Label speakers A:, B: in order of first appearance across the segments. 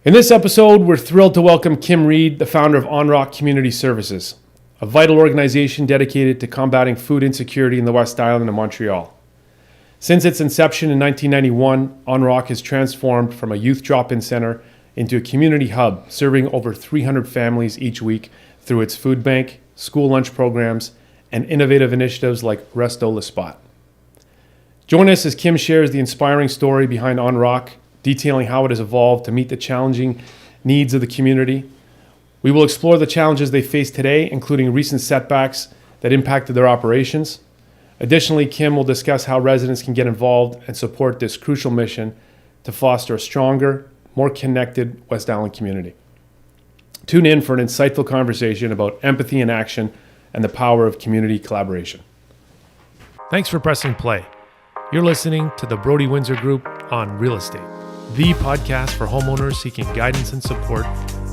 A: In this episode, we're thrilled to welcome Kim Reid, the founder of OnRock Community Services, a vital organization dedicated to combating food insecurity in the West Island of Montreal. Since its inception in 1991, OnRock has transformed from a youth drop-in center into a community hub, serving over 300 families each week through its food bank, school lunch programs, and innovative initiatives like Resto Le Spot. Join us as Kim shares the inspiring story behind OnRock, detailing how it has evolved to meet the challenging needs of the community. We will explore the challenges they face today, including recent setbacks that impacted their operations. Additionally, Kim will discuss how residents can get involved and support this crucial mission to foster a stronger, more connected West Island community. Tune in for an insightful conversation about empathy in action and the power of community collaboration. Thanks for pressing play. You're listening to the Broady Windsor Group on Real Estate, the podcast for homeowners seeking guidance and support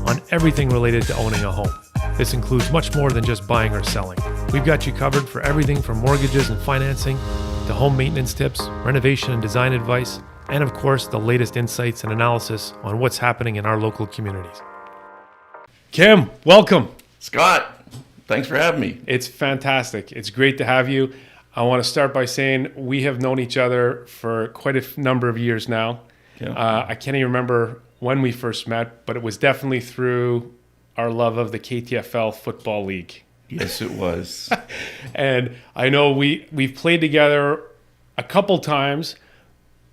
A: on everything related to owning a home. This includes much more than just buying or selling. We've got you covered for everything from mortgages and financing to home maintenance tips, renovation and design advice, and of course, the latest insights and analysis on what's happening in our local communities. Kim, welcome.
B: Scott, thanks for having me.
A: It's fantastic. It's great to have you. I want to start by saying we have known each other for quite a number of years now.
B: Yeah.
A: I can't even remember when we first met, but it was definitely through our love of the KTFL Football League.
B: Yes, it was.
A: And I know we've played together a couple times,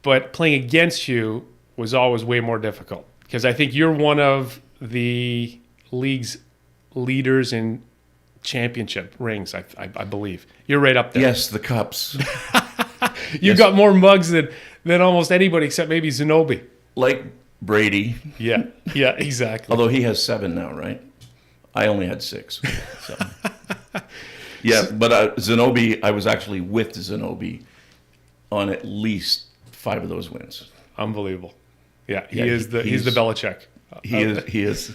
A: but playing against you was always way more difficult because I think you're one of the league's leaders in championship rings, I believe. You're right up there.
B: Yes, the cups.
A: You've got more mugs than almost anybody except maybe Zenobi.
B: Like Brady.
A: Yeah, exactly.
B: Although he has 7 now, right? I only had 6. So. Yeah, but Zenobi, I was actually with Zenobi on at least 5 of those wins.
A: Unbelievable. Yeah, he's the Belichick.
B: He is.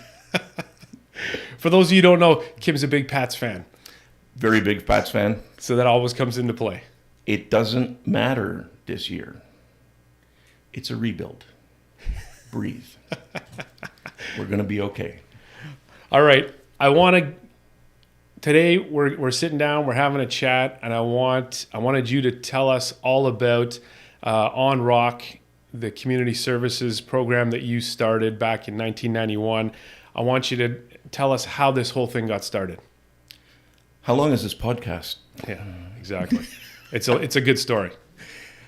A: For those of you who don't know, Kim's a big Pats fan.
B: Very big Pats fan.
A: So that always comes into play.
B: It doesn't matter this year. It's a rebuild. Breathe. We're going to be okay.
A: All right. Today we're sitting down, we're having a chat, and I wanted you to tell us all about OnRock, the community services program that you started back in 1991. I want you to tell us how this whole thing got started.
B: How long is this podcast?
A: Yeah, exactly. It's a good story.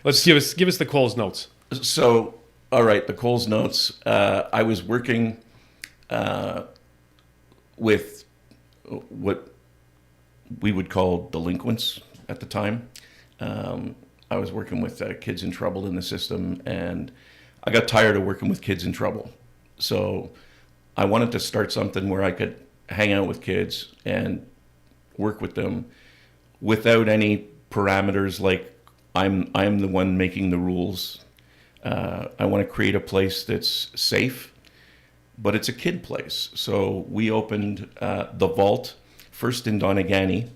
A: Let's give us the Coles notes.
B: So, all right, the Coles notes. I was working with what we would call delinquents at the time. I was working with kids in trouble in the system, and I got tired of working with kids in trouble. So I wanted to start something where I could hang out with kids and work with them without any parameters like I'm the one making the rules. I want to create a place that's safe, but it's a kid place. So we opened the Vault first in Donegal,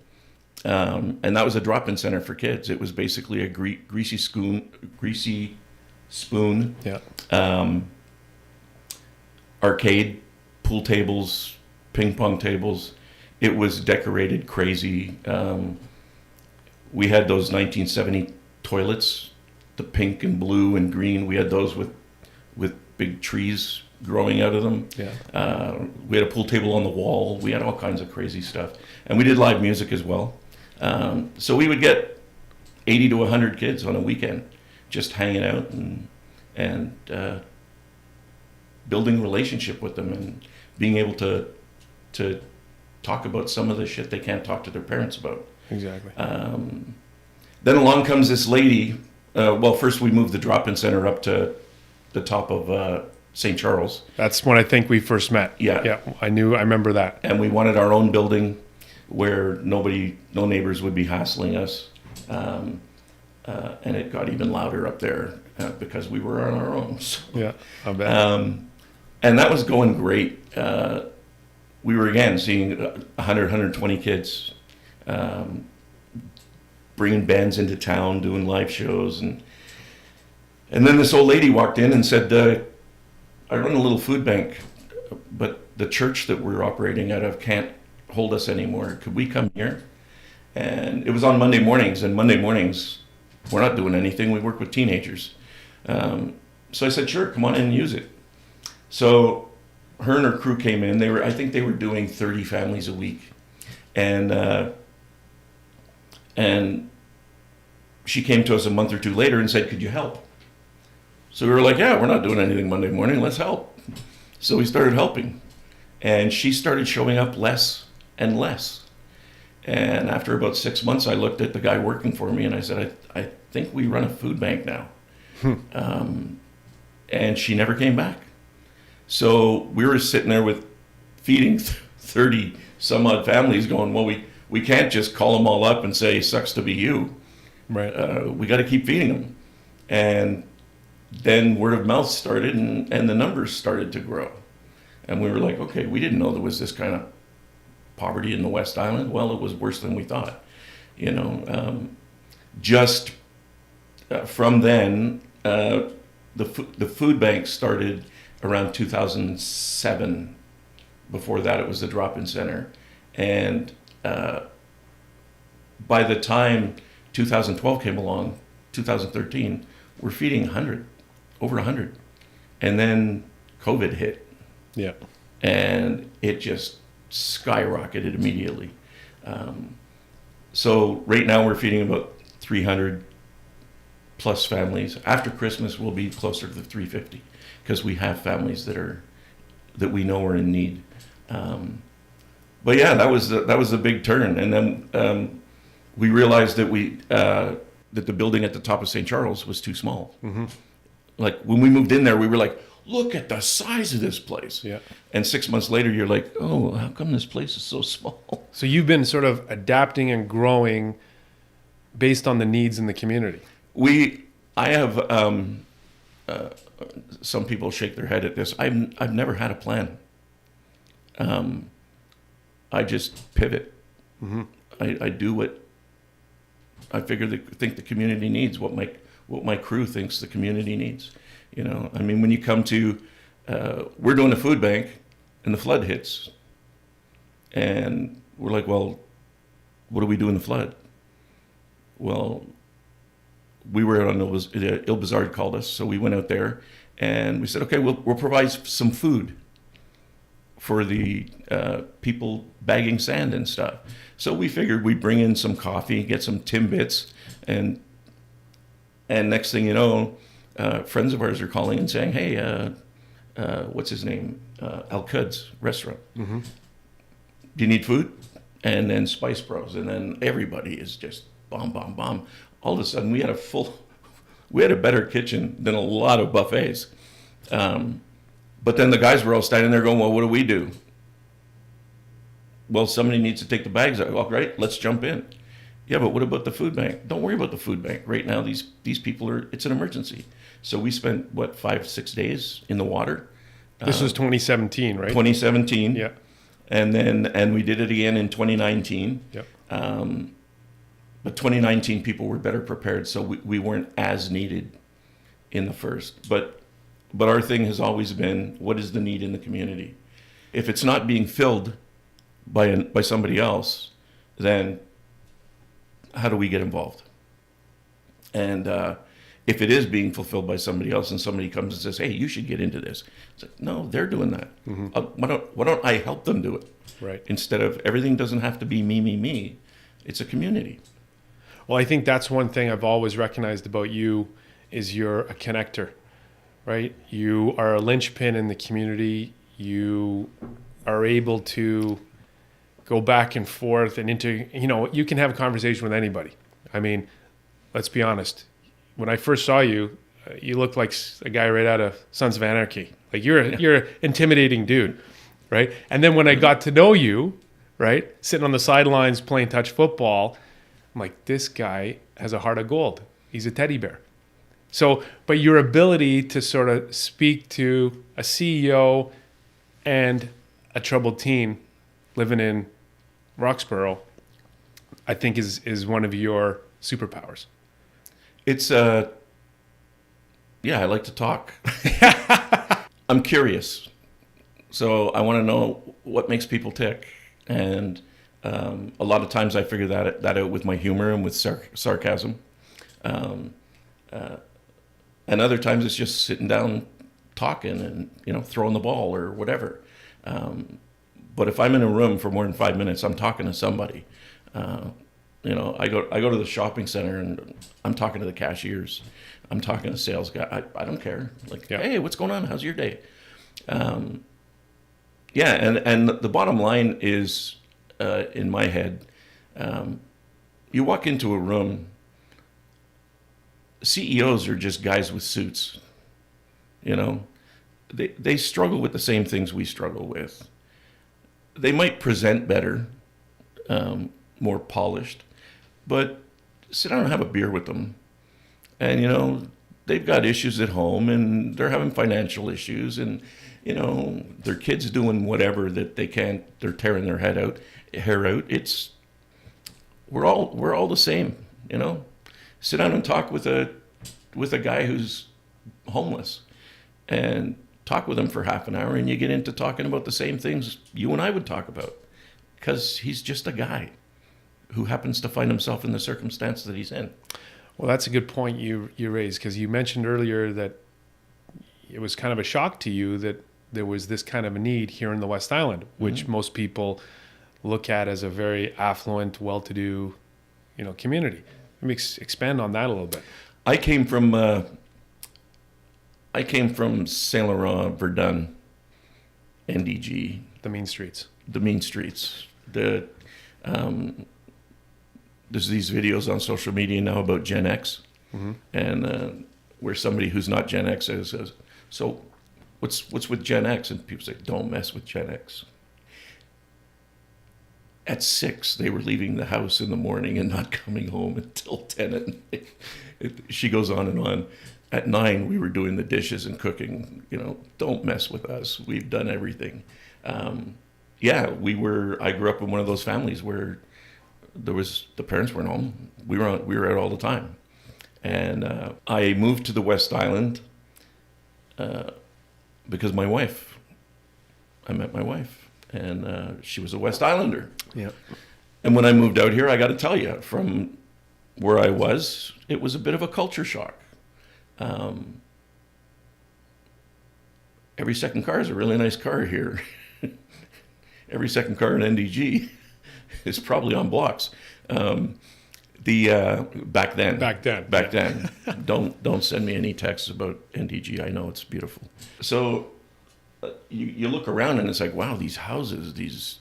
B: and that was a drop-in center for kids. It was basically a greasy spoon,
A: Yeah.
B: Arcade, pool tables, ping pong tables. It was decorated crazy. We had those 1970 toilets, the pink and blue and green. We had those with big trees growing out of them.
A: Yeah.
B: We had a pool table on the wall. We had all kinds of crazy stuff. And we did live music as well. So we would get 80 to 100 kids on a weekend just hanging out and building a relationship with them and being able to talk about some of the shit they can't talk to their parents about.
A: Exactly.
B: Then along comes this lady. First we moved the drop-in center up to the top of St. Charles.
A: That's when I think we first met.
B: Yeah.
A: I remember that.
B: And we wanted our own building where no neighbors would be hassling us. And it got even louder up there because we were on our own. So,
A: yeah, I bet.
B: And that was going great. We were, again, seeing 100, 120 kids, bringing bands into town, doing live shows. And then this old lady walked in and said, I run a little food bank, but the church that we're operating out of can't hold us anymore. Could we come here? And it was on Monday mornings, and Monday mornings, we're not doing anything. We work with teenagers. So I said, sure, come on in and use it. So her and her crew came in. I think they were doing 30 families a week. And she came to us a month or two later and said, could you help? So we were like, yeah, we're not doing anything Monday morning. Let's help. So we started helping. And she started showing up less and less. And after about 6 months, I looked at the guy working for me and I said, I think we run a food bank now. And she never came back. So we were sitting there with feeding 30 some odd families going, well, we can't just call them all up and say, sucks to be you.
A: Right.
B: We got to keep feeding them. And then word of mouth started and the numbers started to grow. And we were like, okay, we didn't know there was this kind of poverty in the West Island. Well, it was worse than we thought. You know, from then, the food bank started around 2007. Before that, it was the drop-in center. And by the time 2012 came along, 2013, we're feeding over 100. And then COVID hit.
A: Yeah.
B: And it just skyrocketed immediately. So right now we're feeding about 300 plus families. After Christmas, we'll be closer to the 350 because we have families that we know are in need. But yeah, that was the big turn. And then we realized that that the building at the top of St. Charles was too small. Mm-hmm. Like when we moved in there, we were like, look at the size of this place. Yeah. And 6 months later, you're like, oh, how come this place is so small?
A: So you've been sort of adapting and growing based on the needs in the community.
B: I have, some people shake their head at this. I've never had a plan. I just pivot. Mm-hmm. I do what I think the community needs, what my crew thinks the community needs. You know, I mean, when you come to, we're doing a food bank and the flood hits and we're like, well, what do we do in the flood? Well, we were on Il Bazard called us. So we went out there and we said, okay, we'll provide some food for the people bagging sand and stuff. So we figured we'd bring in some coffee, get some Timbits, and next thing you know, friends of ours are calling and saying, hey, what's his name? Al Qud's restaurant. Mm-hmm. Do you need food? And then Spice Bros. And then everybody is just bomb. All of a sudden we had a better kitchen than a lot of buffets. But then the guys were all standing there going, well, what do we do? Well, somebody needs to take the bags out. Well, great, let's jump in. Yeah, but what about the food bank? Don't worry about the food bank. Right now, these people it's an emergency. So we spent, 5-6 days in the water.
A: This was 2017, right?
B: 2017.
A: Yeah.
B: And we did it again in 2019.
A: Yep.
B: But 2019, people were better prepared, so we weren't as needed in the first. But our thing has always been, what is the need in the community? If it's not being filled by somebody else, then how do we get involved? And if it is being fulfilled by somebody else and somebody comes and says, hey, you should get into this. It's like, no, they're doing that. Mm-hmm. Why don't I help them do it?
A: Right.
B: Instead of everything doesn't have to be me. It's a community.
A: Well, I think that's one thing I've always recognized about you is you're a connector, right? You are a linchpin in the community. You are able to go back and forth and you can have a conversation with anybody. I mean, let's be honest. When I first saw you, you looked like a guy right out of Sons of Anarchy. Like you're an intimidating dude, right? And then when I got to know you, right, sitting on the sidelines playing touch football, I'm like, this guy has a heart of gold. He's a teddy bear. So, but your ability to sort of speak to a CEO and a troubled teen living in Roxborough, I think is one of your superpowers.
B: It's, I like to talk. I'm curious. So I want to know what makes people tick. And a lot of times I figure that out with my humor and with sarcasm. And other times it's just sitting down talking and, throwing the ball or whatever. But if I'm in a room for more than 5 minutes, I'm talking to somebody. I go to the shopping center and I'm talking to the cashiers. I'm talking to the sales guy. I don't care. Like, hey, what's going on? How's your day? And the bottom line is, in my head, you walk into a room, CEOs are just guys with suits. They struggle with the same things we struggle with. They might present better, more polished, but sit down and have a beer with them. And, they've got issues at home and they're having financial issues and, their kids doing whatever that they can't, they're tearing their hair out. We're all the same, Sit down and talk with a guy who's homeless and talk with him for half an hour and you get into talking about the same things you and I would talk about because he's just a guy who happens to find himself in the circumstance that he's in.
A: Well, that's a good point you raised, because you mentioned earlier that it was kind of a shock to you that there was this kind of a need here in the West Island, which most people look at as a very affluent, well-to-do, community. Let me expand on that a little bit.
B: I came from Saint Laurent, Verdun, NDG.
A: The mean streets.
B: There's these videos on social media now about Gen X, and where somebody who's not Gen X says, "So, what's with Gen X?" And people say, "Don't mess with Gen X." At 6, they were leaving the house in the morning and not coming home until 10 at night. She goes on and on. At 9, we were doing the dishes and cooking. Don't mess with us. We've done everything. I grew up in one of those families where the parents weren't home. We were out all the time. And I moved to the West Island because I met my wife. And she was a West Islander.
A: Yeah.
B: And when I moved out here, I got to tell you, from where I was, it was a bit of a culture shock. Every second car is a really nice car here. Every second car in NDG is probably on blocks. Back then. Don't send me any texts about NDG. I know it's beautiful. So you look around and it's like, wow, these houses,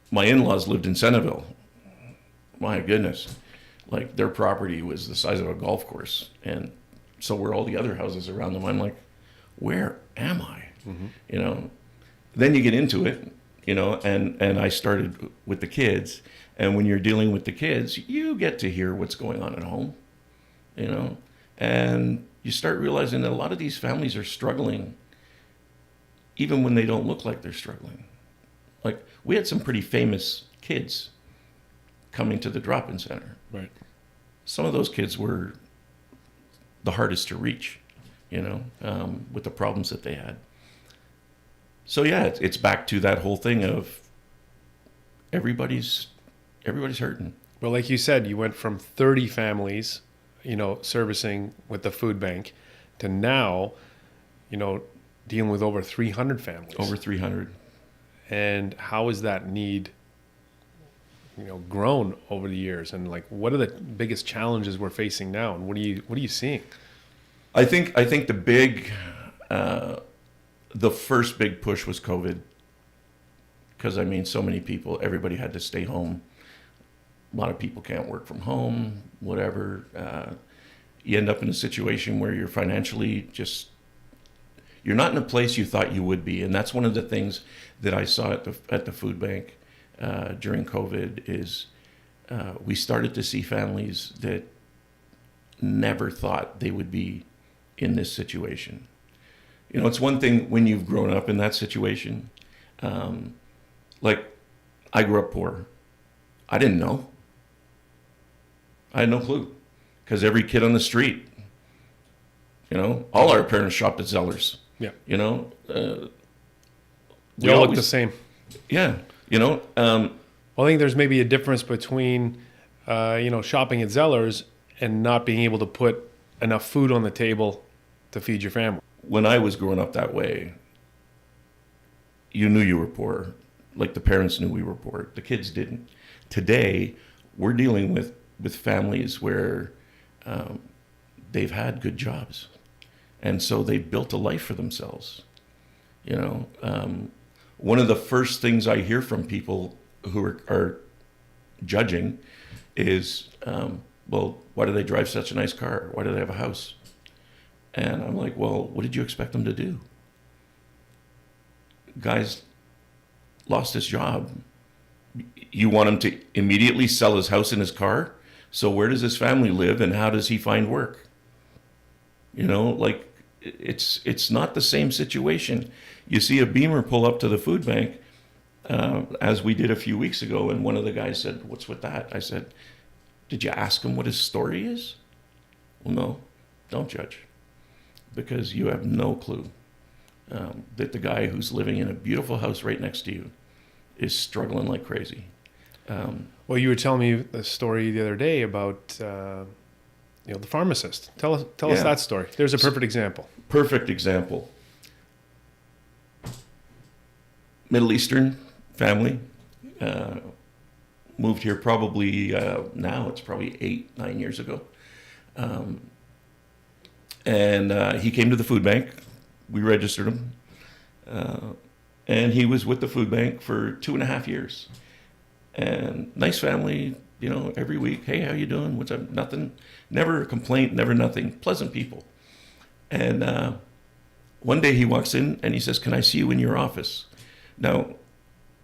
B: my in-laws lived in Centerville. My goodness. Like, their property was the size of a golf course. And so were all the other houses around them. I'm like, where am I? Then you get into it, and I started with the kids. And when you're dealing with the kids, you get to hear what's going on at home, and you start realizing that a lot of these families are struggling even when they don't look like they're struggling. Like, we had some pretty famous kids coming to the drop-in center.
A: Right.
B: Some of those kids were the hardest to reach, with the problems that they had. So yeah, it's back to that whole thing of everybody's hurting.
A: Well, like you said, you went from 30 families, servicing with the food bank, to now, dealing with over 300 families.
B: Over 300.
A: And how has that need, grown over the years? And like, what are the biggest challenges we're facing now? And what are you seeing?
B: I think the first big push was COVID. Because, so many people, everybody had to stay home. A lot of people can't work from home, whatever. You end up in a situation where you're financially you're not in a place you thought you would be. And that's one of the things that I saw at the food bank during COVID is we started to see families that never thought they would be in this situation. It's one thing when you've grown up in that situation. Like, I grew up poor. I didn't know. I had no clue. Because every kid on the street You know, all our parents shopped at Zellers.
A: Yeah.
B: You know,
A: They all look the same.
B: Yeah. You know,
A: Well, I think there's maybe a difference between, shopping at Zellers and not being able to put enough food on the table to feed your family.
B: when I was growing up that way, you knew you were poor. Like the parents knew we were poor. The kids didn't. Today, we're dealing with families where they've had good jobs. And so they've built a life for themselves. You know, one of the first things I hear from people who are judging is, well, why do they drive such a nice car? Why do they have a house? And I'm like, well, what did you expect them to do? Guy's lost his job. You want him to immediately sell his house and his car? So where does his family live and how does he find work? You know, like it's not the same situation. You see a Beamer pull up to the food bank, as we did a few weeks ago, and one of the guys said, "What's with that?" I said, "Did you ask him what his story is?" Well, no, don't judge, because you have no clue that the guy who's living in a beautiful house right next to you is struggling like crazy.
A: Well, you were telling me a story the other day about the pharmacist. Tell us
B: Yeah.
A: that story. There's a perfect example.
B: Perfect example. Middle Eastern family, moved here probably, now it's probably 8-9 years ago. And he came to the food bank. We registered him. And he was with the food bank for 2.5 years. And nice family, you know, every week, hey, how you doing? What's up? Nothing. Never a complaint, never nothing. Pleasant people. And one day he walks in and he says, "Can I see you in your office?" Now,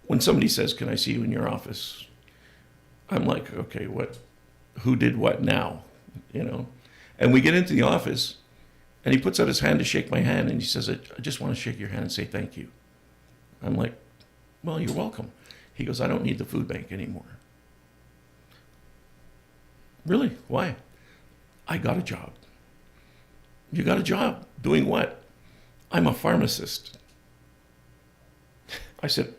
B: when somebody says, "Can I see you in your office?" I'm like, okay, what? Who did what now? You know? And we get into the office and he puts out his hand to shake my hand and he says, I just want to shake your hand and say thank you. I'm like, well, you're welcome. He goes, "I don't need the food bank anymore." Really? Why? I got a job. You got a job? Doing what? I'm a pharmacist. I said,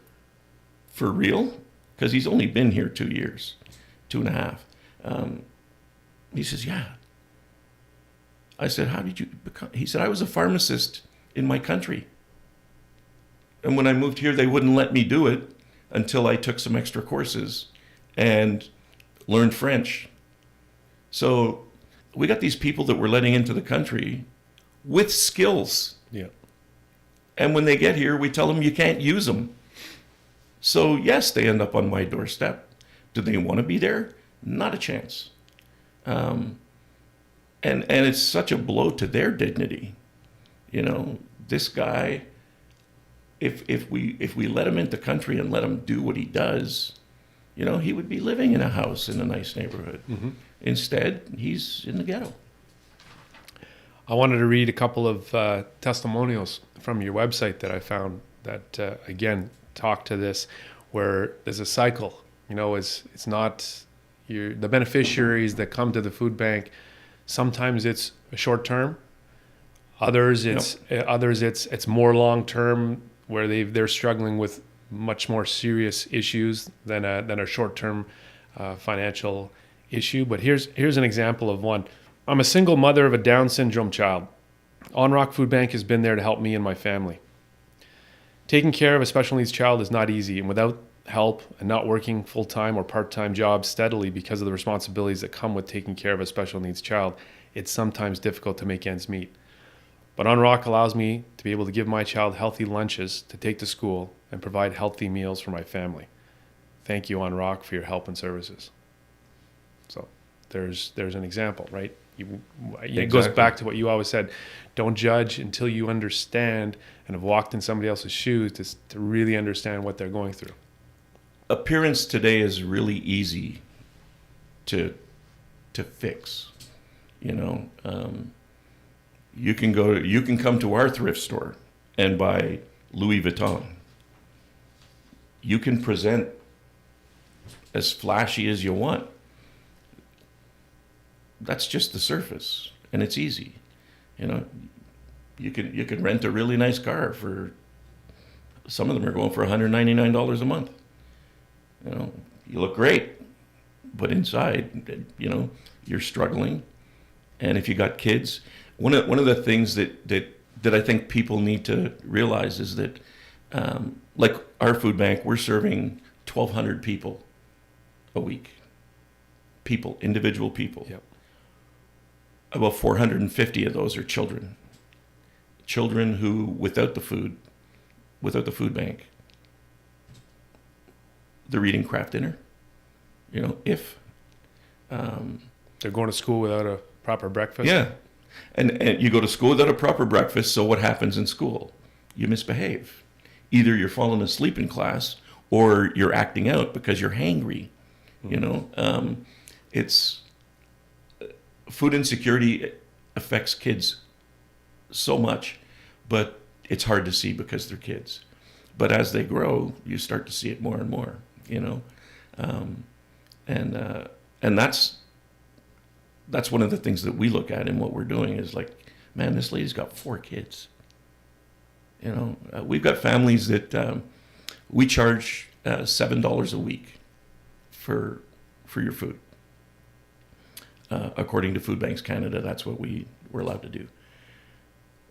B: for real? Because he's only been here 2 years, 2.5. He says, yeah. I said, how did you become? He said, I was a pharmacist in my country. And when I moved here, they wouldn't let me do it until I took some extra courses and learned French. So we got these people that we're letting into the country with skills.
A: Yeah.
B: And when they get here, we tell them you can't use them. So yes, they end up on my doorstep. Do they want to be there? Not a chance. And it's such a blow to their dignity. You know, this guy, if we let him into the country and let him do what he does, you know, he would be living in a house in a nice neighborhood. Mm-hmm. Instead, he's in the ghetto.
A: I wanted to read a couple of testimonials from your website that I found that, again, talk to this, where there's a cycle. You know, it's not the beneficiaries that come to the food bank. Sometimes it's a short term. Others it's more long term, where they're struggling with much more serious issues than a short term financial issue. But here's an example of one. I'm a single mother of a Down syndrome child. Onrock Food Bank has been there to help me and my family. Taking care of a special needs child is not easy, and without help and not working full-time or part-time jobs steadily because of the responsibilities that come with taking care of a special needs child, it's sometimes difficult to make ends meet. But Onrock allows me to be able to give my child healthy lunches to take to school and provide healthy meals for my family. Thank you, Onrock, for your help and services. So there's an example, right? It goes back to what you always said. Don't judge until you understand and have walked in somebody else's shoes to really understand what they're going through.
B: Appearance today is really easy to fix. You know, you can come to our thrift store and buy Louis Vuitton. You can present as flashy as you want. That's just the surface, and it's easy. You know, you can rent a really nice car for, some of them are going for $199 a month. You know, you look great, but inside, you know, you're struggling. And if you got kids, one of the things that I think people need to realize is that, like our food bank, we're serving 1,200 people a week. Individual people.
A: Yep.
B: About 450 of those are children. Children who, without the food bank, they're eating craft dinner. You know,
A: they're going to school without a proper breakfast.
B: Yeah. And you go to school without a proper breakfast, so what happens in school? You misbehave. Either you're falling asleep in class or you're acting out because you're hangry. You know, it's food insecurity affects kids so much, but it's hard to see because they're kids. But as they grow, you start to see it more and more, you know. And that's one of the things that we look at in what we're doing is like, man, this lady's got 4 kids. You know, we've got families that we charge $7 a week for your food. According to Food Banks Canada, that's what we're allowed to do.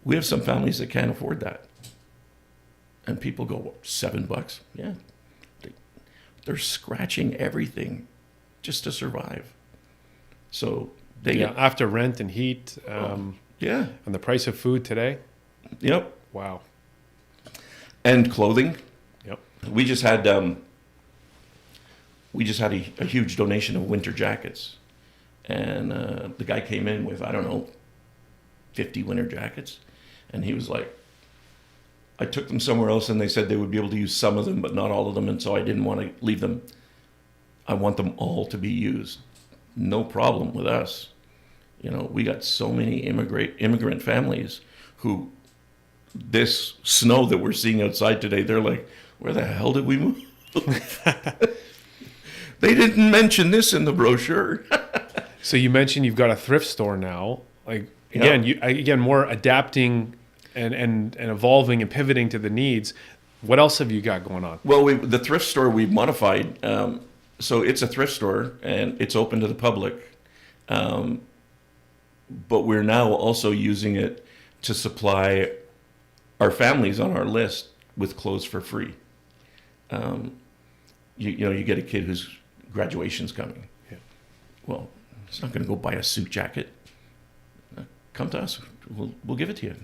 B: We have some families that can't afford that. And people go, well, $7? Yeah. They're scratching everything just to survive. So they get,
A: after rent and heat,
B: yeah,
A: and the price of food today.
B: Yep.
A: Wow.
B: And clothing.
A: Yep.
B: We just had a huge donation of winter jackets, and the guy came in with, I don't know, 50 winter jackets, and he was like, I took them somewhere else and they said they would be able to use some of them but not all of them, and so I didn't want to leave them. I want them all to be used. No problem with us. You know, we got so many immigrant families who, this snow that we're seeing outside today, they're like, where the hell did we move? They didn't mention this in the brochure.
A: So you mentioned you've got a thrift store now. Like, again,
B: Yep.
A: More adapting and evolving and pivoting to the needs. What else have you got going on?
B: Well, the thrift store we've modified. So it's a thrift store and it's open to the public. But we're now also using it to supply our families on our list with clothes for free. You get a kid whose graduation's coming.
A: Yeah.
B: Well, he's not going to go buy a suit jacket. Come to us. We'll give it to you.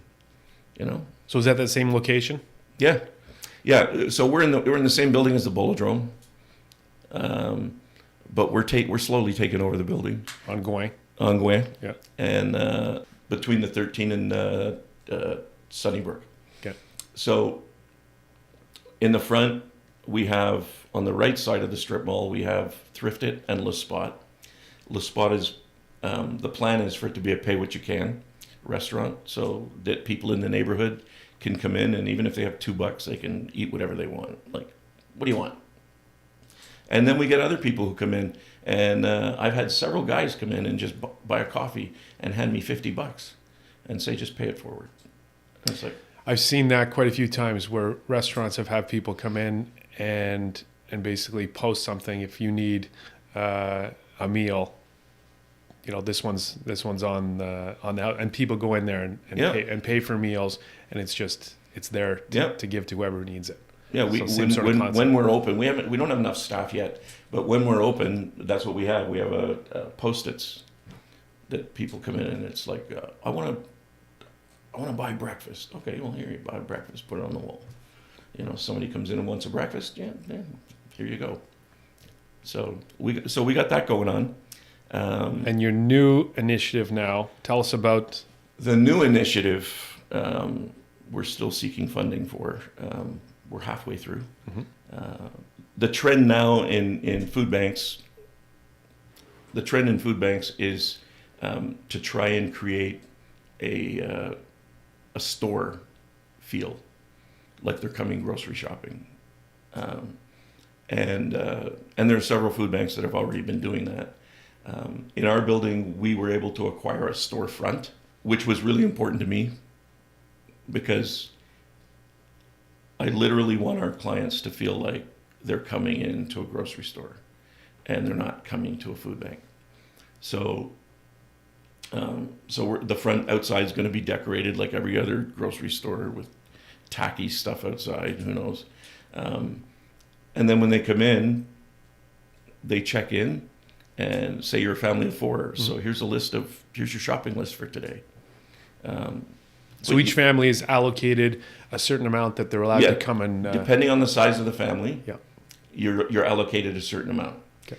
B: You know.
A: So is that the same location?
B: Yeah. So we're in the same building as the Bolodrome, but we're slowly taking over the building.
A: Ongoing.
B: Yeah. And between the 13 and Sunnybrook.
A: Okay. So
B: in the front, we have, on the right side of the strip mall, we have Thrift It and Le Spot. Le Spot is, the plan is for it to be a pay what you can restaurant, so that people in the neighborhood can come in, and even if they have $2, they can eat whatever they want. Like, what do you want? And then we get other people who come in, and I've had several guys come in and just buy a coffee and hand me $50 and say, just pay it forward. And it's like,
A: I've seen that quite a few times where restaurants have had people come in and basically post something. If you need a meal, you know, this one's on the and people go in there and pay for meals, and it's there to give to whoever needs it.
B: Yeah, when we're open, we don't have enough staff yet, but when we're open, that's what we have. We have a Post-its that people come in, and it's like, I want to buy breakfast. Okay, well, here, you buy breakfast, put it on the wall. You know, somebody comes in and wants a breakfast, yeah, here you go. So we got that going on.
A: And your new initiative now, tell us about
B: the new initiative. We're still seeking funding for. We're halfway through. Mm-hmm. The trend now in food banks. The trend in food banks is to try and create a store feel, like they're coming grocery shopping, and there are several food banks that have already been doing that. In our building, we were able to acquire a storefront which was really important to me because I literally want our clients to feel like they're coming into a grocery store and they're not coming to a food bank. So, the front outside is going to be decorated like every other grocery store with tacky stuff outside. Who knows? And then when they come in, they check in and say you're a family of four. So here's your shopping list for today.
A: So each family is allocated a certain amount that they're allowed to come and...
B: depending on the size of the family,
A: yeah.
B: you're allocated a certain amount.
A: Okay.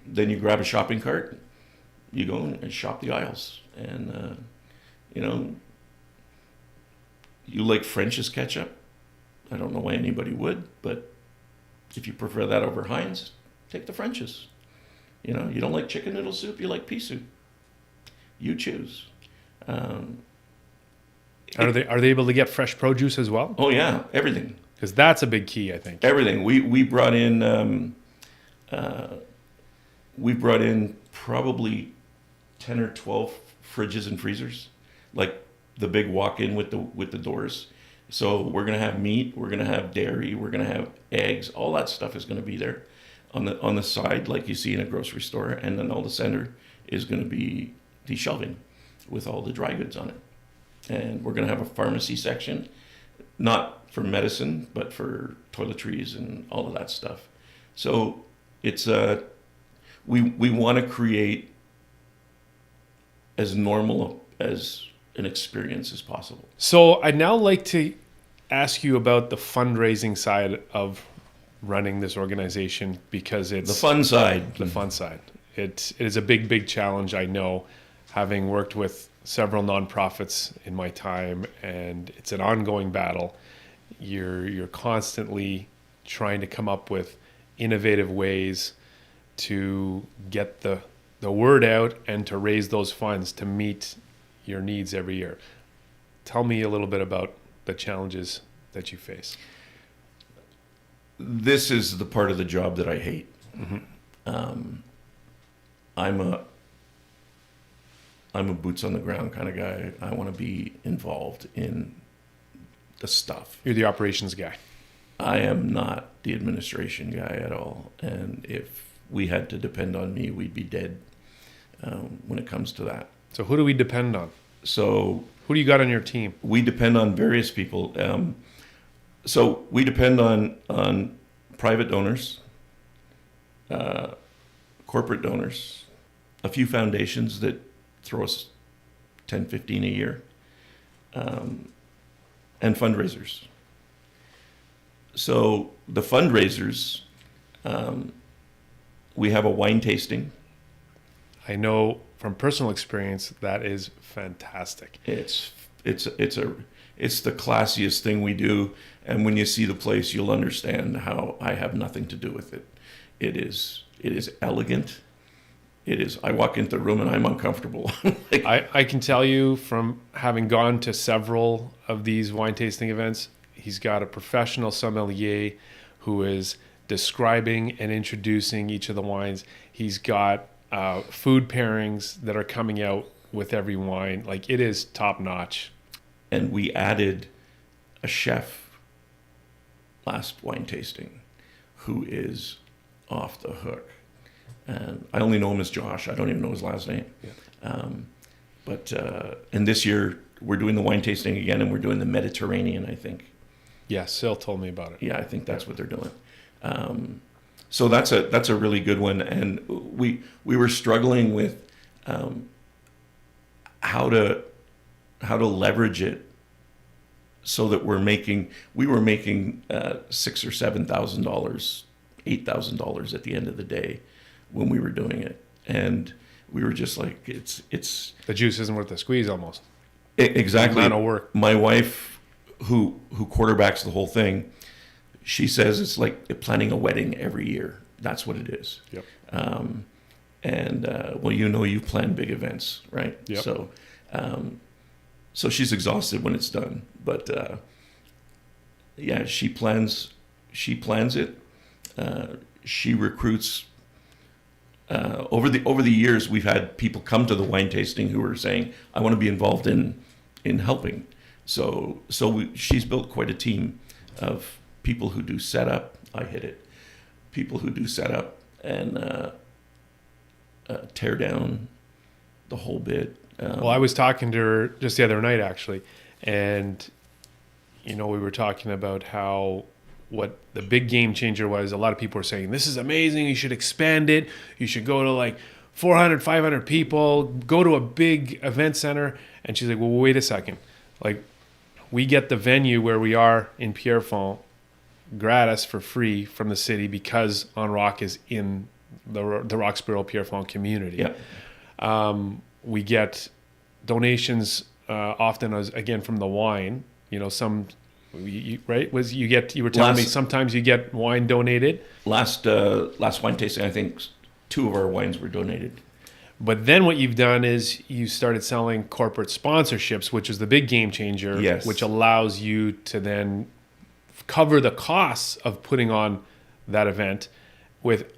B: Then you grab a shopping cart, you go and shop the aisles. And, you like French's ketchup. I don't know why anybody would, but if you prefer that over Heinz, take the French's. You don't like chicken noodle soup, you like pea soup. You choose.
A: Are they able to get fresh produce as well?
B: Oh yeah, everything.
A: Because that's a big key, I think.
B: Everything. We brought in probably 10 or 12 fridges and freezers, like the big walk-in with the doors. So we're gonna have meat, we're gonna have dairy, we're gonna have eggs. All that stuff is gonna be there on the side, like you see in a grocery store, and then all the center is gonna be the shelving with all the dry goods on it. And we're going to have a pharmacy section, not for medicine, but for toiletries and all of that stuff. So it's we want to create as normal as an experience as possible.
A: So I'd now like to ask you about the fundraising side of running this organization, because it's
B: the fun side.
A: The fun side. It is a big challenge, I know, having worked with several nonprofits in my time, and it's an ongoing battle. You're constantly trying to come up with innovative ways to get the word out and to raise those funds to meet your needs every year. Tell me a little bit about the challenges that you face.
B: This is the part of the job that I hate. Mm-hmm. I'm a boots on the ground kind of guy. I want to be involved in the stuff.
A: You're the operations guy.
B: I am not the administration guy at all. And if we had to depend on me, we'd be dead when it comes to that.
A: So who do we depend on?
B: So
A: who do you got on your team?
B: We depend on various people. So we depend on private donors, corporate donors, a few foundations that throw us 10, 15 a year, and fundraisers. So the fundraisers, we have a wine tasting.
A: I know from personal experience that is fantastic.
B: It's the classiest thing we do, and when you see the place, you'll understand how I have nothing to do with it. It is elegant. I walk into the room and I'm uncomfortable.
A: I can tell you from having gone to several of these wine tasting events, he's got a professional sommelier who is describing and introducing each of the wines. He's got food pairings that are coming out with every wine. Like, it is top notch.
B: And we added a chef last wine tasting who is off the hook. And I only know him as Josh. I don't even know his last name. Yeah. And this year we're doing the wine tasting again, and we're doing the Mediterranean, I think.
A: Yeah, Sil told me about it.
B: Yeah, I think that's what they're doing. So that's a really good one. And we were struggling with how to leverage it so that we were making $6,000 or $7,000, $8,000 at the end of the day when we were doing it. And we were just like, it's
A: the juice isn't worth the squeeze almost.
B: Exactly.
A: The amount of work.
B: My wife, who quarterbacks the whole thing, she says it's like planning a wedding every year. That's what it is.
A: Yep.
B: Well, you've planned big events, right?
A: Yep.
B: So she's exhausted when it's done, but she plans it. She recruits over the years, we've had people come to the wine tasting who are saying, "I want to be involved in helping." So she's built quite a team of people who do setup. I hit it. People who do setup and tear down the whole bit.
A: Well, I was talking to her just the other night, actually, and we were talking about how what the big game changer was. A lot of people were saying, "This is amazing. You should expand it. You should go to like 400, 500 people. Go to a big event center." And she's like, "Well, wait a second. Like, we get the venue where we are in Pierrefonds gratis for free from the city because OnRock is in the Roxborough Pierrefonds community.
B: Yeah.
A: We get donations often again from the wine. Some right was you were telling me sometimes you get wine donated.
B: Last wine tasting, I think 2 of our wines were donated.
A: But then what you've done is you started selling corporate sponsorships, which is the big game changer.
B: Yes.
A: Which allows you to then cover the costs of putting on that event with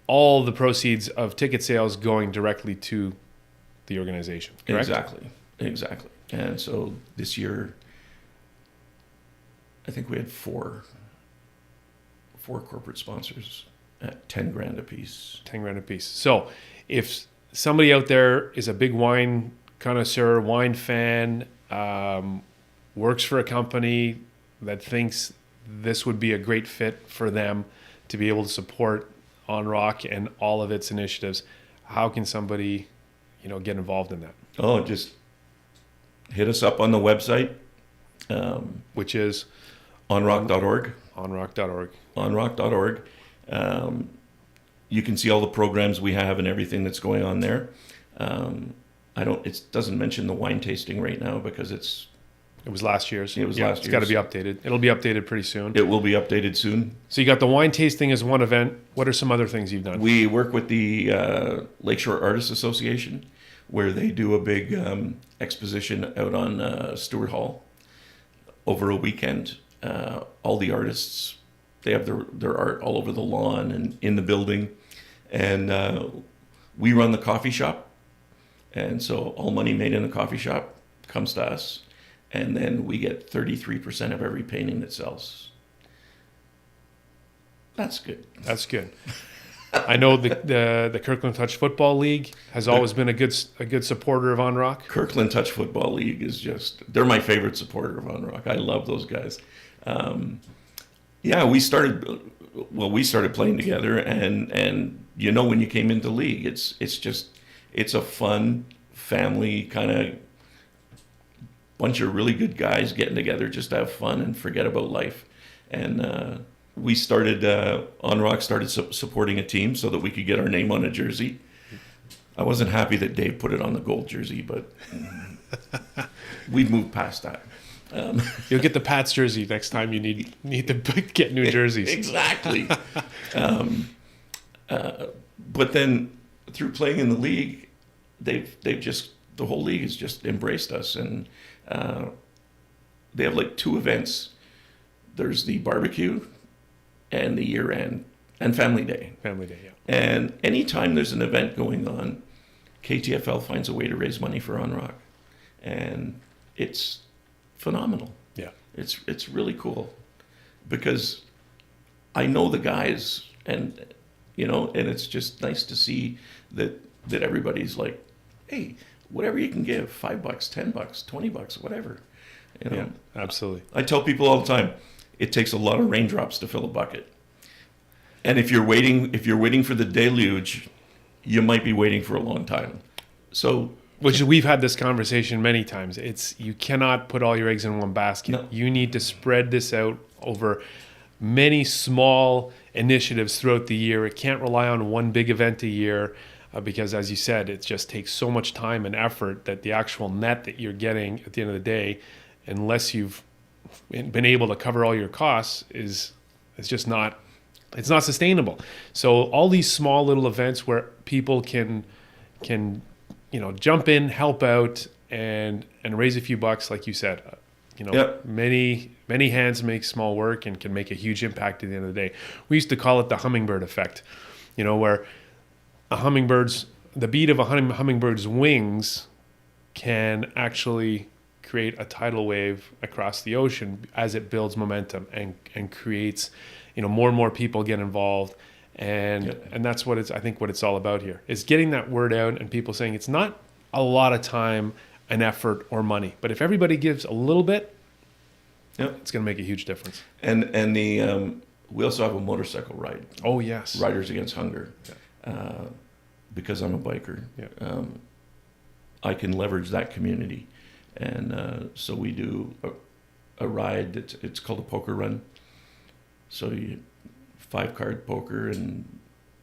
A: all the proceeds of ticket sales going directly to the organization. Correct?
B: Exactly. And so this year, I think we had four corporate sponsors at $10,000 a piece.
A: $10,000 a piece. So if somebody out there is a big wine connoisseur, wine fan, works for a company that thinks this would be a great fit for them to be able to support OnRock and all of its initiatives, how can somebody, get involved in that?
B: Oh, just hit us up on the website,
A: which is
B: onrock.org.
A: Onrock.org.
B: Onrock.org. You can see all the programs we have and everything that's going on there. It doesn't mention the wine tasting right now because
A: it was last year's.
B: It was last year's.
A: It's got to be updated. It'll be updated pretty soon.
B: It will be updated soon.
A: So you got the wine tasting as one event. What are some other things you've done?
B: We work with the Lakeshore Artists Association, where they do a big exposition out on Stewart Hall over a weekend. All the artists, they have their art all over the lawn and in the building. And we run the coffee shop. And so all money made in the coffee shop comes to us. And then we get 33% of every painting that sells. That's good.
A: That's good. I know the Kirkland Touch Football League has always been a good supporter of OnRock.
B: Kirkland Touch Football League is they're my favorite supporter of OnRock. I love those guys. We started playing together, and when you came into league, it's a fun family kind of bunch of really good guys getting together just to have fun and forget about life. And we started, OnRock started supporting a team so that we could get our name on a jersey. I wasn't happy that Dave put it on the gold jersey, but we've moved past that.
A: You'll get the Pats jersey next time you need to get new jerseys.
B: Exactly. But then through playing in the league, the whole league has just embraced us, and they have like 2 events. There's the barbecue and the year-end and Family Day.
A: Family Day, yeah.
B: And anytime there's an event going on, KTFL finds a way to raise money for OnRock, and it's phenomenal.
A: Yeah,
B: it's really cool because I know the guys, and and it's just nice to see that everybody's like, hey, whatever you can give, $5, $10, $20, whatever.
A: Yeah, absolutely.
B: I tell people all the time, it takes a lot of raindrops to fill a bucket. And if you're waiting for the deluge, you might be waiting for a long time. So,
A: which we've had this conversation many times. You cannot put all your eggs in one basket.
B: No.
A: You need to spread this out over many small initiatives throughout the year. It can't rely on one big event a year. Because as you said, it just takes so much time and effort that the actual net that you're getting at the end of the day, unless you've been able to cover all your costs, is just not sustainable. So all these small little events where people can jump in, help out, and raise a few bucks, like you said.
B: Yep.
A: Many hands make small work and can make a huge impact at the end of the day. We used to call it the hummingbird effect, where the beat of a hummingbird's wings can actually create a tidal wave across the ocean as it builds momentum and creates, more and more people get involved. And that's what I think what it's all about here is getting that word out and people saying it's not a lot of time and effort or money, but if everybody gives a little bit, it's going to make a huge difference.
B: And we also have a motorcycle ride.
A: Oh yes,
B: Riders Against Hunger. Because I'm a biker, I can leverage that community, and so we do a ride. It's called a poker run. So 5-card poker, and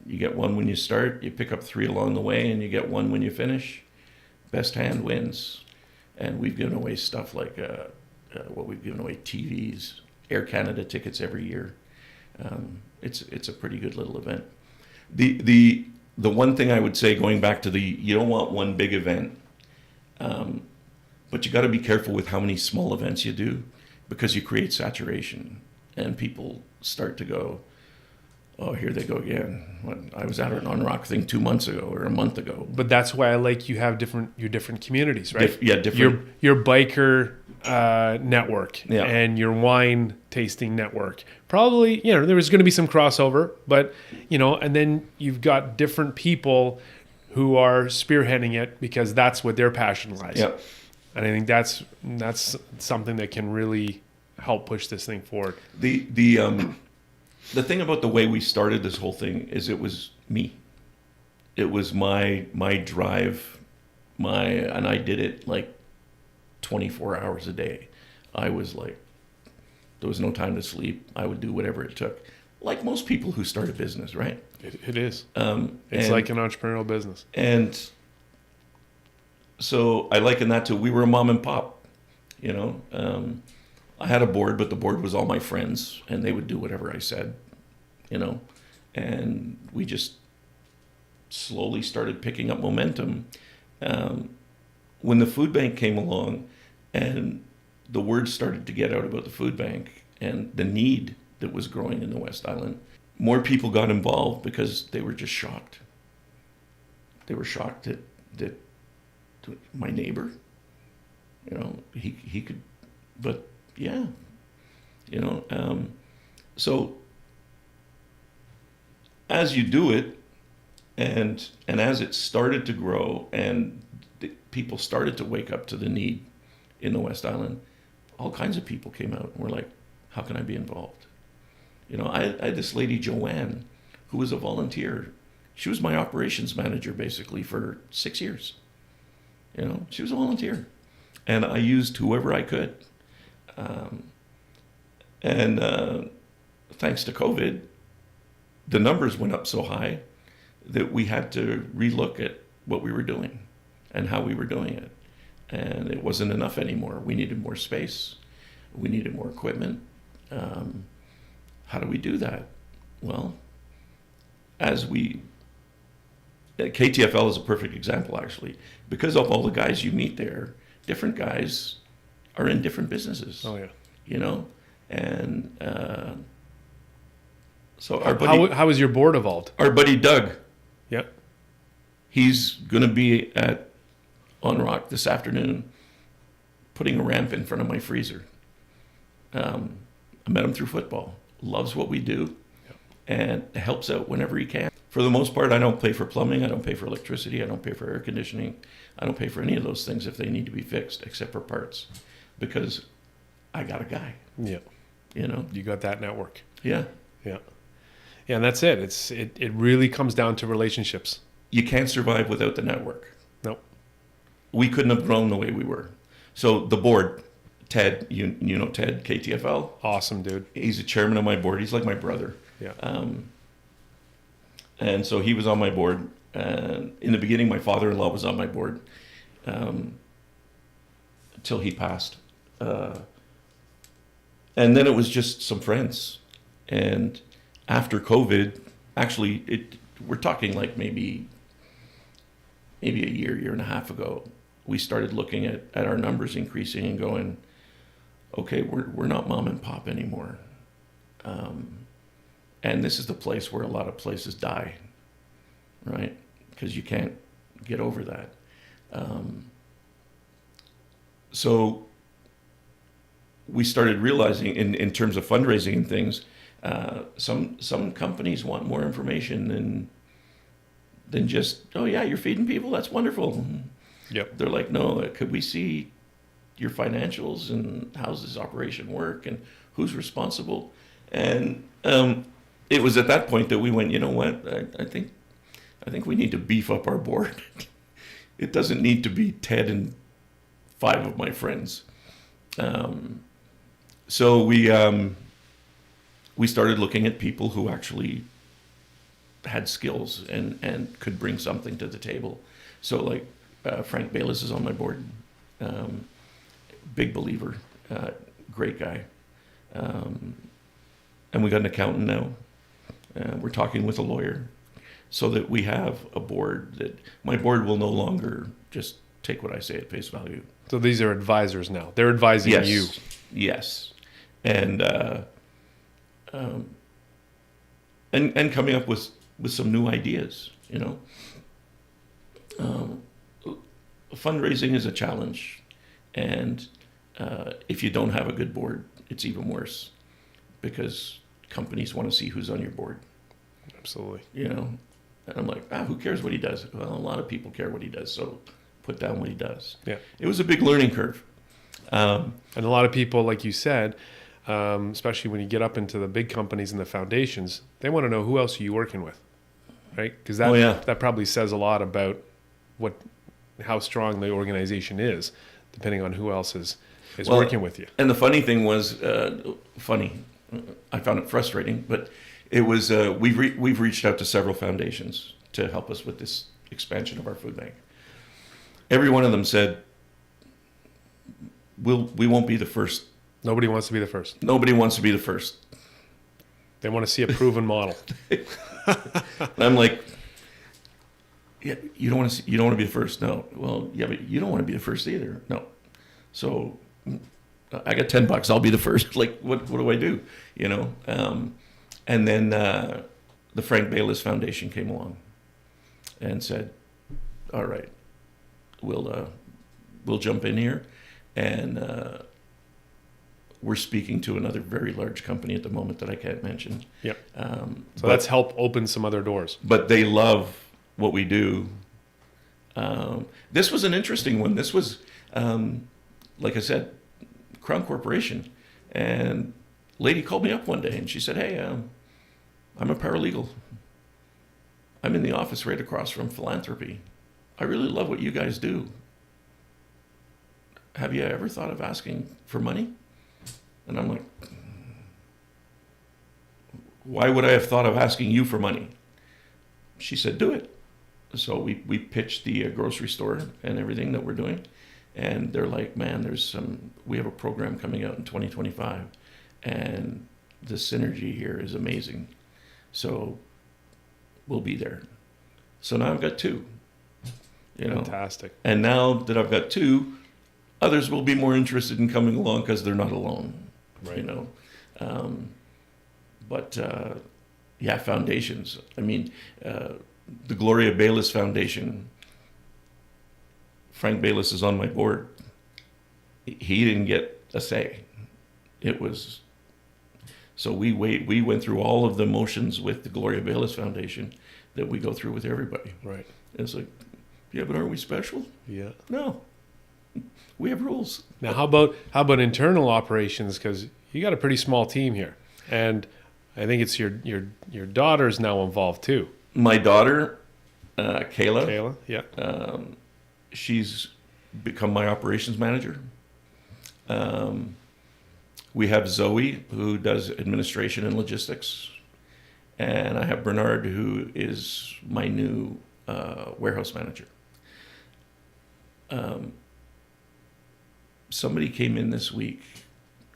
B: you get one when you start. You pick up 3 along the way, and you get one when you finish. Best hand wins. And we've given away stuff like we've given away TVs, Air Canada tickets every year. It's a pretty good little event. The one thing I would say, going back to you don't want one big event, but you got to be careful with how many small events you do, because you create saturation and people start to go, oh, here they go again. I was at an onrock thing 2 months ago or a month ago.
A: But that's why I like you have your different communities, right?
B: Different.
A: Your biker network
B: Yeah.
A: and your wine tasting network. Probably, there was going to be some crossover, but, and then you've got different people who are spearheading it because that's what their passion lies.
B: Yeah.
A: And I think that's something that can really help push this thing forward.
B: The thing about the way we started this whole thing is it was me. It was my drive, and I did it like 24 hours a day. I was like, there was no time to sleep. I would do whatever it took. Like most people who start a business, right?
A: It is. It's like an entrepreneurial business.
B: And so I liken that to, we were a mom and pop, I had a board, but the board was all my friends, and they would do whatever I said, and we just slowly started picking up momentum. When the food bank came along and the word started to get out about the food bank and the need that was growing in the West Island, more people got involved because they were just shocked. They were shocked that my neighbor, he could, but yeah, so as you do it, and as it started to grow, and people started to wake up to the need in the West Island, all kinds of people came out and were like, how can I be involved? I had this lady, Joanne, who was a volunteer. She was my operations manager basically for 6 years. She was a volunteer, and I used whoever I could. Thanks to COVID, the numbers went up so high that we had to relook at what we were doing and how we were doing it. And it wasn't enough anymore. We needed more space. We needed more equipment. How do we do that? Well, KTFL is a perfect example, actually. Because of all the guys you meet there, different guys are in different businesses.
A: Oh, yeah.
B: And so our buddy...
A: How has your board evolved?
B: Our buddy Doug.
A: Yeah.
B: He's going to be at onrock this afternoon putting a ramp in front of my freezer. I met him through football. Loves what we do, and helps out whenever he can. For the most part, I don't pay for plumbing. I don't pay for electricity. I don't pay for air conditioning. I don't pay for any of those things if they need to be fixed, except for parts, because I got a guy.
A: Yeah. You got that network.
B: Yeah.
A: Yeah. Yeah, and that's it. It really comes down to relationships.
B: You can't survive without the network.
A: Nope.
B: We couldn't have grown the way we were. So the board, Ted, you know Ted, KTFL?
A: Awesome, dude.
B: He's the chairman of my board. He's like my brother.
A: Yeah.
B: And so he was on my board. In the beginning, my father-in-law was on my board until he passed. And then it was just some friends. And after COVID, actually, we're talking like maybe a year and a half ago, we started looking at our numbers increasing and going, okay, we're not mom and pop anymore. And this is the place where a lot of places die, right? because you can't get over that. So we started realizing in terms of fundraising and things, some companies want more information than just, oh yeah, you're feeding people, that's wonderful.
A: Yep.
B: They're like, no, could we see your financials and how's this operation work and who's responsible? And it was at that point that we went, you know what, I think we need to beef up our board. It doesn't need to be Ted and 5 of my friends. So we started looking at people who actually had skills and could bring something to the table. So like Frank Bayless is on my board. Big believer, great guy. And we got an accountant now. We're talking with a lawyer so that we have a board that my board will no longer just take what I say at face value.
A: So these are advisors now. They're advising you.
B: Yes. And coming up with some new ideas, you know. Fundraising is a challenge, and if you don't have a good board, it's even worse because companies want to see who's on your board.
A: Absolutely.
B: You know, and I'm like, who cares what he does? Well, a lot of people care what he does, so put down what he does.
A: Yeah.
B: It was a big learning curve.
A: And a lot of people, like you said, especially when you get up into the big companies and the foundations, they want to know who else are you working with, right? Because that probably says a lot about how strong the organization is, depending on who else is working with you.
B: And the funny thing was, I found it frustrating, but it was we've reached out to several foundations to help us with this expansion of our food bank. Every one of them said, we won't be the first.
A: Nobody wants to be the first.
B: Nobody wants to be the first.
A: They want to see a proven model.
B: And I'm like, yeah, you don't want to be the first. No. Well, yeah, but you don't want to be the first either. No. So I got $10. I'll be the first. Like, what do I do? You know? And then the Frank Bayless Foundation came along and said, all right, we'll jump in here. And we're speaking to another very large company at the moment that I can't mention.
A: Yep. So that's helped open some other doors.
B: But they love what we do. This was an interesting one. This was, like I said, Crown Corporation. And lady called me up one day and she said, hey, I'm a paralegal. I'm in the office right across from philanthropy. I really love what you guys do. Have you ever thought of asking for money? And I'm like, why would I have thought of asking you for money? She said, do it. So we pitched the grocery store and everything that we're doing. And they're like, man, we have a program coming out in 2025 and the synergy here is amazing. So we'll be there. So now I've got 2. You know?
A: Fantastic.
B: And now that I've got 2, others will be more interested in coming along because they're not alone, right? You know, yeah, foundations. I mean, the Gloria Bayless Foundation. Frank Bayless is on my board. He didn't get a say. It was so we went through all of the motions with the Gloria Bayless Foundation that we go through with everybody.
A: Right.
B: And it's like, yeah, but aren't we special?
A: Yeah.
B: No. We have rules.
A: Now, how about internal operations? Because you got a pretty small team here, and I think it's your daughter's now involved too.
B: My daughter, Kayla.
A: Kayla, yeah.
B: She's become my operations manager. We have Zoe, who does administration and logistics, and I have Bernard, who is my new warehouse manager. Somebody came in this week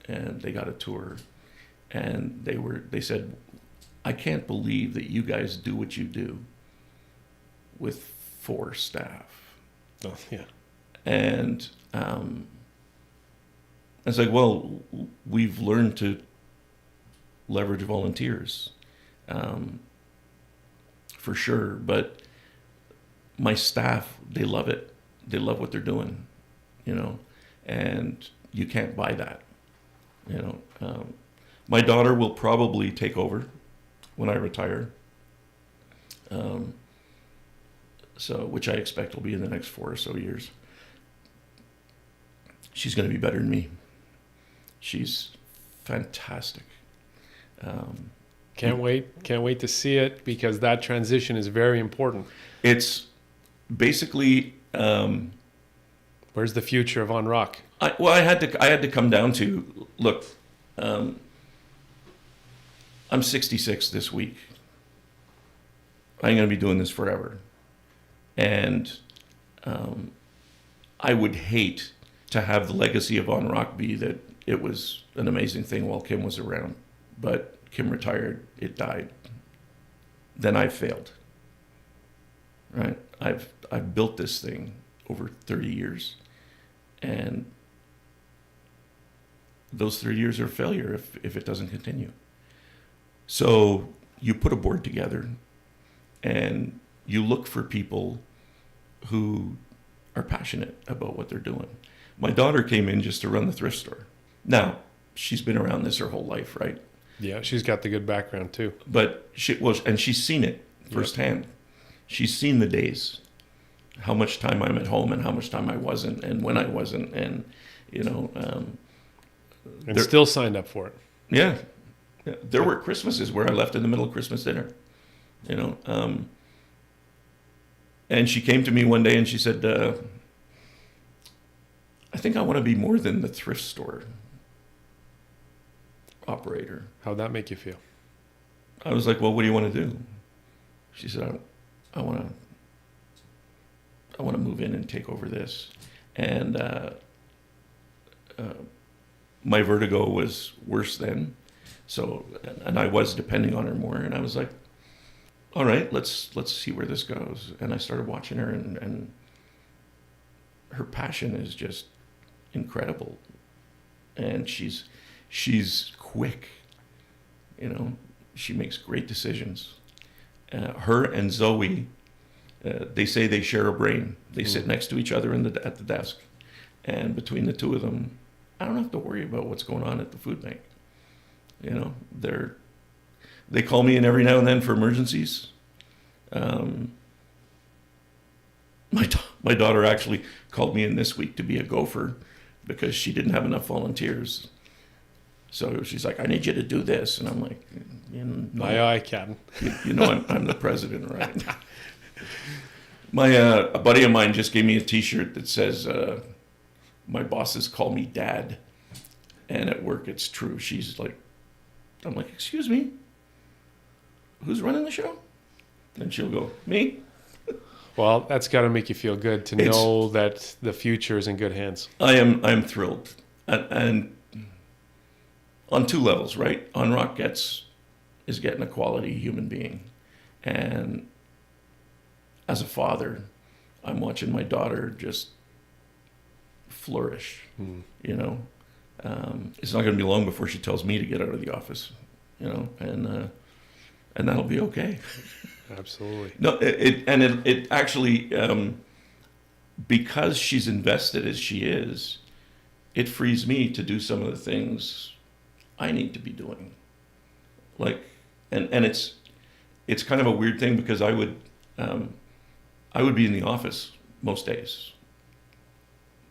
B: and they got a tour and they said, I can't believe that you guys do what you do with 4 staff.
A: Oh, yeah.
B: And it's like, well, we've learned to leverage volunteers, for sure. But my staff, they love it. They love what they're doing, you know, and you can't buy that, you know. My daughter will probably take over when I retire. So, which I expect will be in the next 4 or so years. She's going to be better than me. She's fantastic.
A: Can't wait to see it, because that transition is very important.
B: It's basically,
A: where's the future of OnRock?
B: I had to come down to, look, I'm 66 this week. I'm going to be doing this forever. And I would hate to have the legacy of OnRock be that it was an amazing thing while Kim was around. But Kim retired, it died. Then I failed. Right? I've built this thing over 30 years. And those 30 years are a failure if it doesn't continue. So you put a board together and you look for people who are passionate about what they're doing. My daughter came in just to run the thrift store. Now, she's been around this her whole life, right?
A: Yeah, she's got the good background too.
B: But and she's seen it firsthand. Yep. She's seen the days, how much time I'm at home and how much time I wasn't, and when I wasn't, and you know.
A: And still signed up for it.
B: Yeah. There were Christmases where I left in the middle of Christmas dinner, you know. And she came to me one day and she said, I think I want to be more than the thrift store operator.
A: How'd that make you feel?
B: I was like, well, what do you want to do? She said, I want to move in and take over this. And my vertigo was worse then. So, and I was depending on her more. And I was like, all right, let's see where this goes. And I started watching her, and her passion is just incredible. And she's quick, you know. She makes great decisions. Her and Zoe, they say they share a brain. They sit next to each other at the desk, and between the two of them, I don't have to worry about what's going on at the food bank. You know, they call me in every now and then for emergencies. My daughter actually called me in this week to be a gopher because she didn't have enough volunteers. So she's like, I need you to do this. And I'm like, you know,
A: aye, Captain.
B: You know, I'm the president, right? A buddy of mine just gave me a T-shirt that says, my bosses call me Dad. And at work, it's true. I'm like, excuse me? Who's running the show? And she'll go, me?
A: Well, that's got to make you feel good to know that the future is in good hands.
B: I'm thrilled. And on two levels, right? OnRock is getting a quality human being. And as a father, I'm watching my daughter just flourish, you know. It's not going to be long before she tells me to get out of the office, you know, and that'll be okay.
A: Absolutely.
B: No, it actually, because she's invested as she is, it frees me to do some of the things I need to be doing. Like, and it's kind of a weird thing because I would be in the office most days,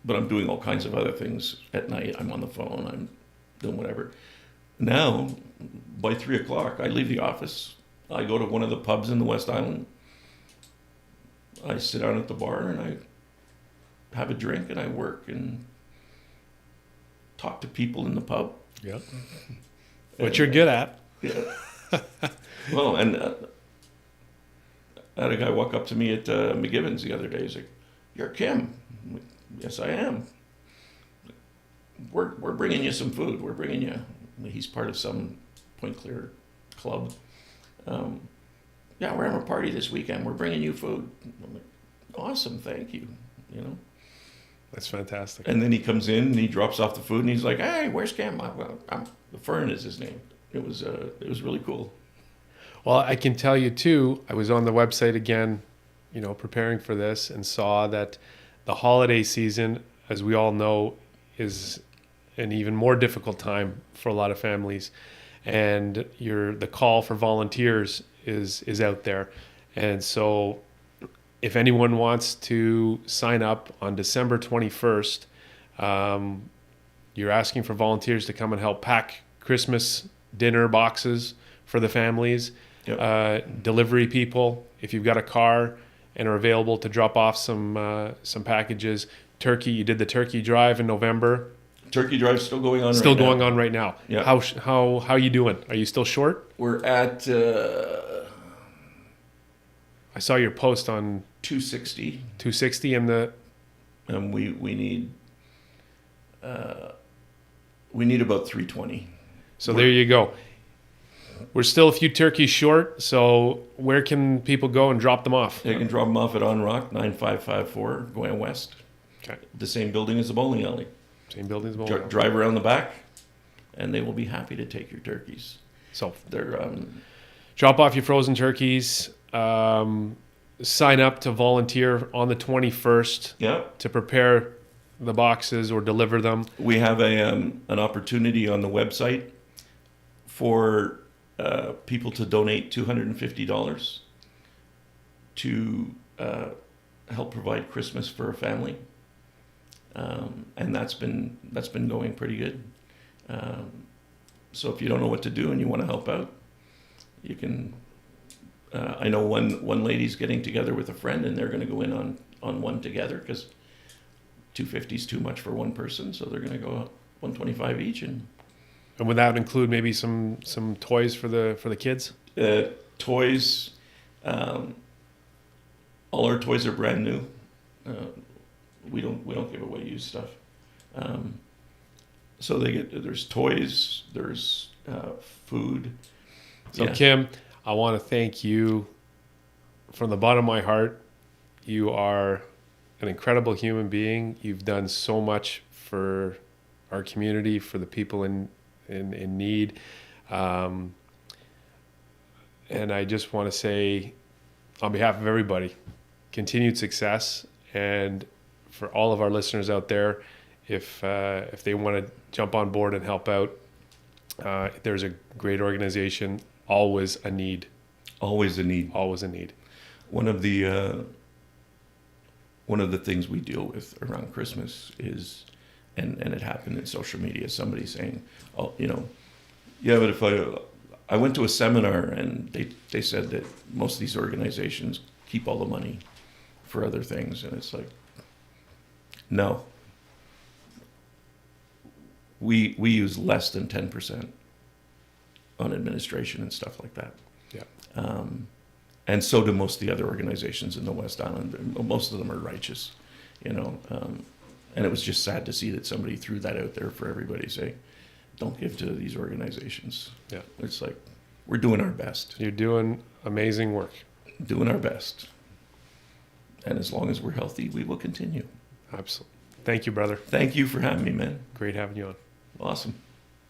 B: but I'm doing all kinds of other things at night. I'm on the phone, I'm doing whatever. Now, by 3:00, I leave the office. I go to one of the pubs in the West Island. I sit down at the bar and I have a drink and I work and talk to people in the pub.
A: Yeah. What you're good at.
B: Yeah. Well, and I had a guy walk up to me at McGivens the other day. He's like, "You're Kim." I'm like, "Yes, I am. We're bringing you some food. We're bringing you." He's part of some Point Clear club. Yeah, we're having a party this weekend. We're bringing you food. I'm like, awesome, thank you. You know.
A: That's fantastic.
B: And then he comes in and he drops off the food and he's like, "Hey, where's Cam?" The Fern is his name. It was really cool.
A: Well, I can tell you too. I was on the website again preparing for this and saw that the holiday season, as we all know, is an even more difficult time for a lot of families. And the call for volunteers is out there. And so if anyone wants to sign up on December 21st, you're asking for volunteers to come and help pack Christmas dinner boxes for the families, delivery people, if you've got a car and are available to drop off some packages. Turkey, you did the turkey drive in November.
B: Turkey drive's still going on.
A: Still going on right now.
B: Yeah.
A: How you doing? Are you still short?
B: We're at
A: I saw your post on
B: 260.
A: 260 and
B: We need about 320.
A: So there you go. We're still a few turkeys short. So where can people go and drop them off?
B: They can drop them off at OnRock 9554 going west.
A: Okay.
B: The same building as the bowling alley.
A: Same building as the bowling alley.
B: Drive around the back, and they will be happy to take your turkeys.
A: So
B: they're
A: drop off your frozen turkeys. Sign up to volunteer on the 21st to prepare the boxes or deliver them.
B: We have an opportunity on the website for people to donate $250 to help provide Christmas for a family, and that's been going pretty good. So if you don't know what to do and you want to help out, you can. I know one lady's getting together with a friend, and they're going to go in on one together because $250 is too much for one person, so they're going to go $125 each. And
A: would that include maybe some toys for the kids?
B: Toys. All our toys are brand new. We don't give away used stuff. So there's toys, there's food.
A: So Kim, I want to thank you from the bottom of my heart. You are an incredible human being. You've done so much for our community, for the people in need. And I just want to say, on behalf of everybody, continued success. And for all of our listeners out there, if they want to jump on board and help out, there's a great organization. Always a need.
B: Always a need.
A: Always a need.
B: One of the things we deal with around Christmas is, and it happened in social media, somebody saying, "Oh, but if I went to a seminar and they said that most of these organizations keep all the money for other things," and it's like, no. We use less than 10% on administration and stuff like that. Yeah. And so do most of the other organizations in the West Island. Most of them are righteous, and it was just sad to see that somebody threw that out there for everybody to say, don't give to these organizations.
A: Yeah.
B: It's like, we're doing our best.
A: You're doing amazing work.
B: Doing our best. And as long as we're healthy, we will continue.
A: Absolutely. Thank you, brother.
B: Thank you for having me, man.
A: Great having you on.
B: Awesome.